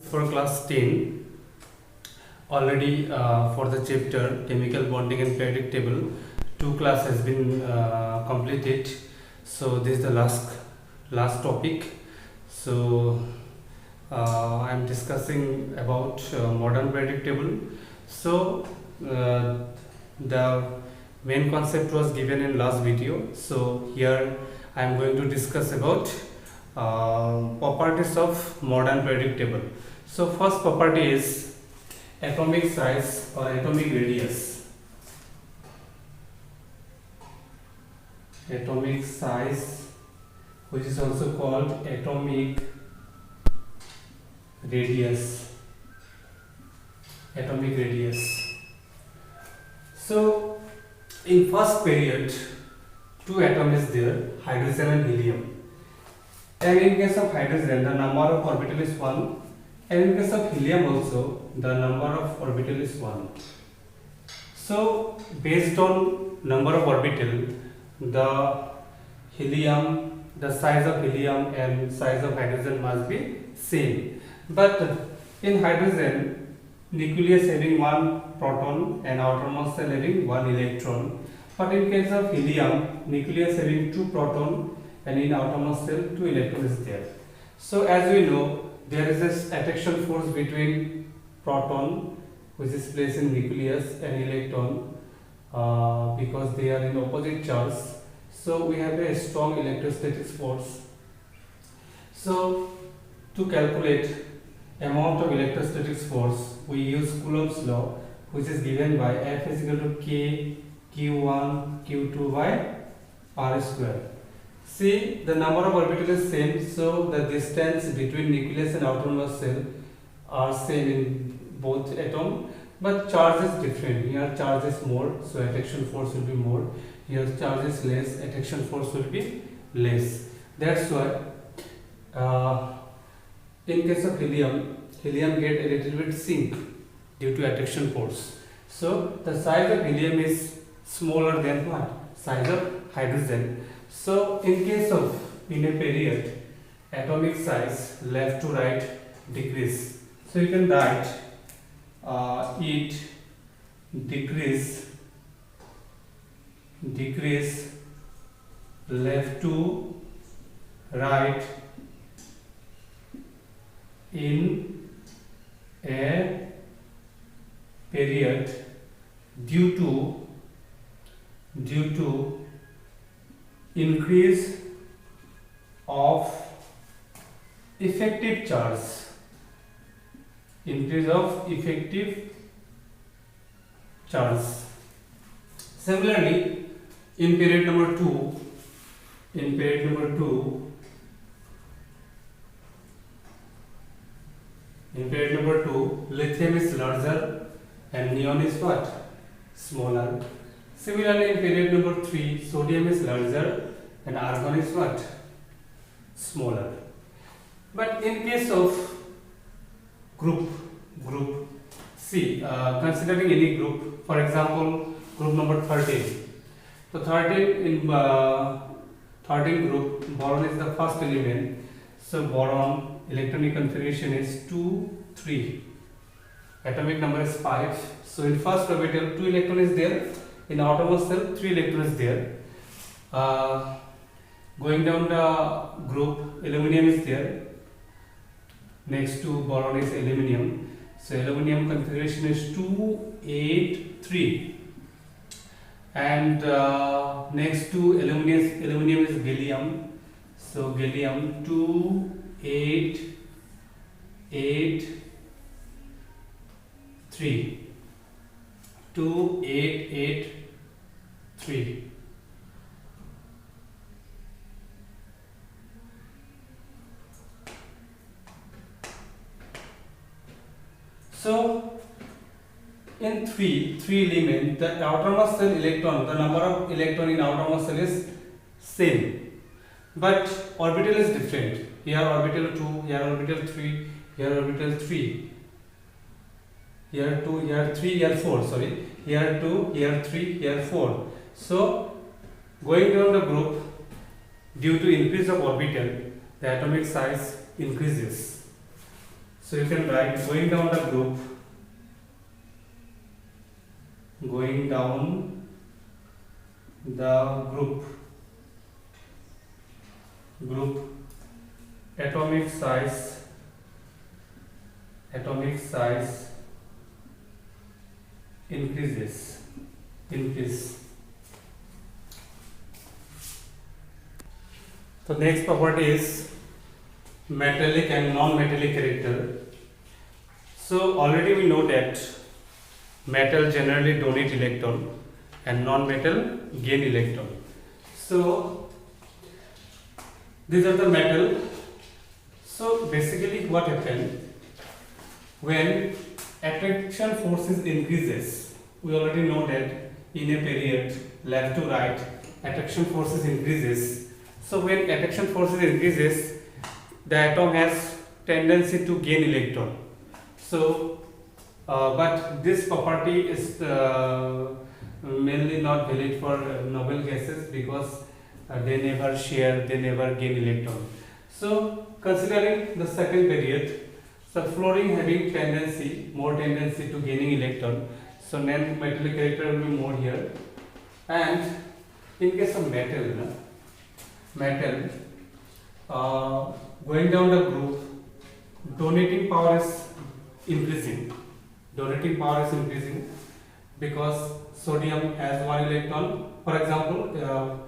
For class 10 already for the chapter chemical bonding and periodic table, two class has been completed. So this is the last topic. So I am discussing about modern periodic table. So the main concept was given in last video. So here I am going to discuss about properties of modern periodic table. So first property is atomic size or atomic radius. Atomic size, which is also called atomic radius. Atomic radius. So in first period, two atoms is there, hydrogen and helium. And in case of hydrogen, the number of orbital is 1. And in case of helium also, the number of orbital is 1. So based on number of orbital, the helium, the size of helium and size of hydrogen must be same. But in hydrogen, nucleus having one proton and outermost shell having one electron. But in case of helium, nucleus having two proton and in outermost shell two electrons is there. So as we know, there is this attraction force between proton, which is placed in nucleus, and electron because they are in opposite charge. So we have a strong electrostatic force. So to calculate amount of electrostatic force, we use Coulomb's law, which is given by F is equal to K Q1 Q2 by R square. See, the number of orbitals is same, so the distance between nucleus and outermost shell are same in both atom, but charge is different. Here charge is more, so attraction force will be more. Here charge is less, attraction force will be less. That's why in case of helium get a little bit sink due to attraction force. So the size of helium is smaller than what? Size of hydrogen. So in case of in a period, atomic size left to right decrease. So you can write it decrease left to right in a period due to increase of effective charge. Increase of effective charge. Similarly, in period number 2, lithium is larger and neon is what? Smaller. Similarly, in period number 3, sodium is larger and argon is what? Smaller. But in case of group C, considering any group, for example, group number 13. So 13 group, boron is the first element. So boron electronic configuration is 2, 3. Atomic number is 5. So in first orbital 2 electrons is there. In outermost shell 3 electrons is there. Going down the group, aluminum is there. Next to boron is aluminum. So aluminum configuration is 2, 8, 3. And next to aluminum is gallium. So gallium 2, 8, 8, 3. 2, 8, 8, 3. So in three element, the outermost shell electron, the number of electron in outermost cell is same, but orbital is different. Here orbital 2, here orbital 3, here orbital 3, here 2, here 3, here 4. Sorry, here 2, here 3, here 4. So going down the group, due to increase of orbital, the atomic size increases. So you can write going down the group, going down the group atomic size increase. The next property is metallic and non-metallic character. So already we know that metal generally donate electron and non-metal gain electron. So these are the metal. So basically what happens when attraction forces increases, we already know that in a period left to right attraction forces increases. So when attraction forces increases, the atom has tendency to gain electron. So but this property is mainly not valid for noble gases because they never share, they never gain electron. So considering the second period, so fluorine having more tendency to gaining electron, so non-metallic character will be more here. And in case of metal going down the group, donating power is increasing because sodium has one electron. For example,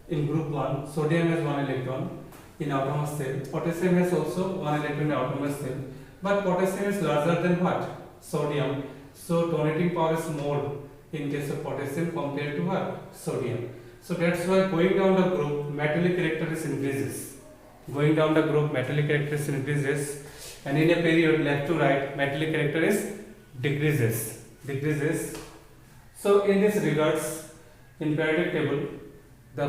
in group 1 sodium has one electron in outermost cell, potassium has also one electron in outermost cell, but potassium is larger than what? Sodium. So donating power is more in case of potassium compared to what? Sodium. So that's why going down the group metallic characteristic increases. And in a period left to right metallic characteristic decreases. So in this regards, in periodic table, the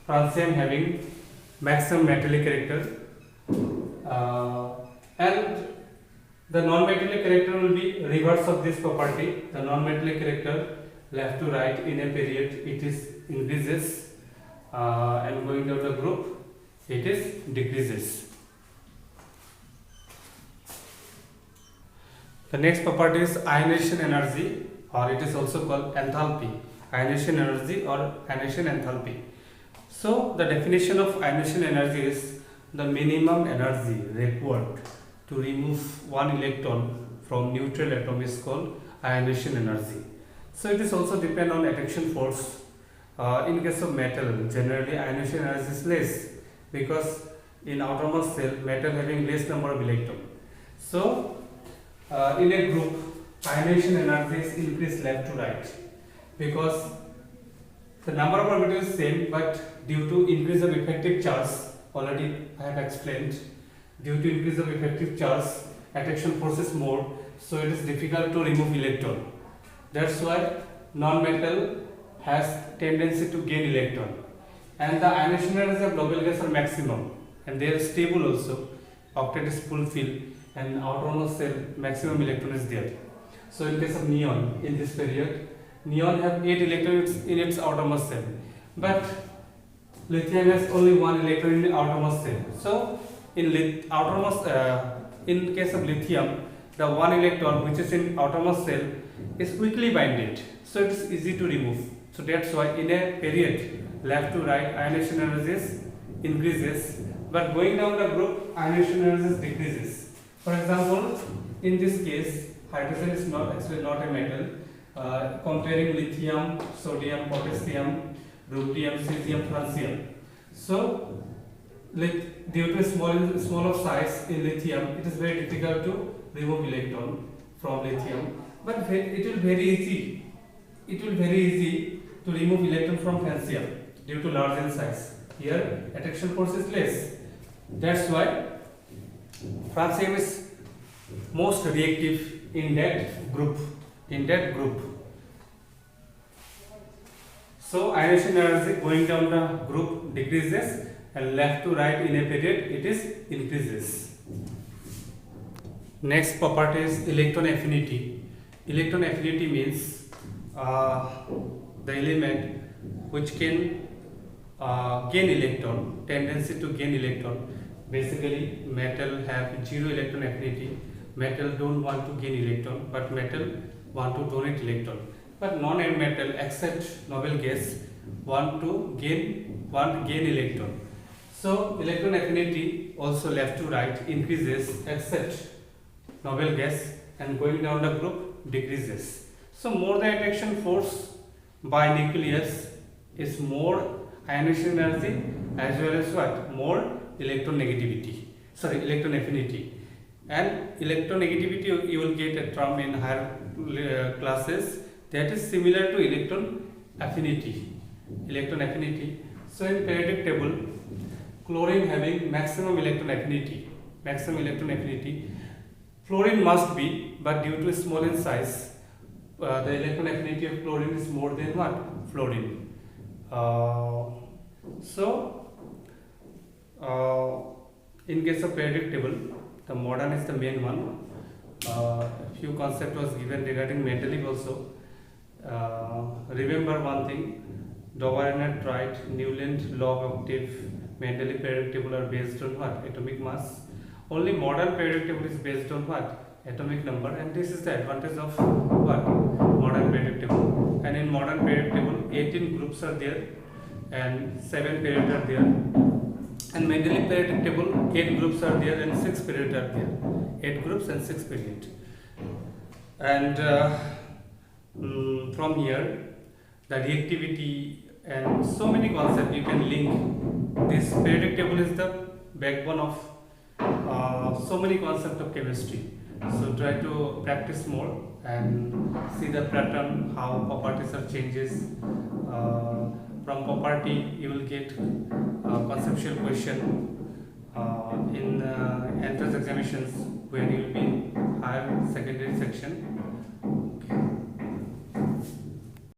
francium having maximum metallic character and the non-metallic character will be reverse of this property. The non-metallic character left to right in a period it is increases and going down the group it is decreases. The next property is ionization energy, or it is also called enthalpy. Ionization energy or ionization enthalpy. So the definition of ionization energy is the minimum energy required to remove one electron from neutral atom is called ionization energy. So it is also depend on attraction force. In case of metal, generally ionization energy is less because in outermost cell metal having less number of electron. So in a group ionization energy is increased left to right because the number of orbitals is same, but due to increase of effective charge, already I have explained, due to increase of effective charge attraction force is more, so it is difficult to remove electron. That's why non-metal has tendency to gain electron, and the ionization energy of noble gas are maximum and they are stable also. Octet is fulfilled and outermost cell maximum electron is there. So in case of neon, in this period neon have 8 electrons in its outermost cell, but lithium has only 1 electron in the outermost cell. So in case of lithium, the 1 electron which is in outermost cell is quickly binded, so it is easy to remove. So that's why in a period left to right ionization energy increases, but going down the group ionization energy decreases. For example, in this case hydrogen is actually not a metal. Comparing lithium, sodium, potassium, rubidium, cesium, francium. So due to small of size in lithium, it is very difficult to remove electron from lithium, but it will very easy to remove electron from francium due to large in size. Here attraction force is less. That's why francium is most reactive in that group. So ionization energy going down the group decreases and left to right in a period it is increases. Next property is electron affinity. Electron affinity means the element which can gain electron, tendency to gain electron, Basically, metal have zero electron affinity. Metal don't want to gain electron, but metal want to donate electron. But non-metal except noble gas want gain electron. So electron affinity also left to right increases except noble gas, and going down the group decreases. So more the attraction force by nucleus is more ionization energy as well as what? More electron affinity. And electron negativity you will get a term in higher classes that is similar to electron affinity. So in periodic table, chlorine having maximum electron affinity. Fluorine must be, but due to small in size, the electron affinity of chlorine is more than what? Fluorine. In case of periodic table, the modern is the main one. A few concept was given regarding Mendeleev also. Remember one thing, Dobereiner tried Newland law of octave, Mendeleev periodic table are based on what? Atomic mass. Only modern periodic table is based on what? Atomic number, and this is the advantage of what? Modern periodic table. And in modern periodic table, 18 groups are there and 7 periods are there. And Mendeleev periodic table, 8 groups are there and 6 periods are there. 8 groups and 6 periods. And from here, the reactivity and so many concepts you can link. This periodic table is the backbone of so many concepts of chemistry. So try to practice more and see the pattern, how properties are changes. From property you will get conceptual question in entrance examinations when you will be in higher secondary section.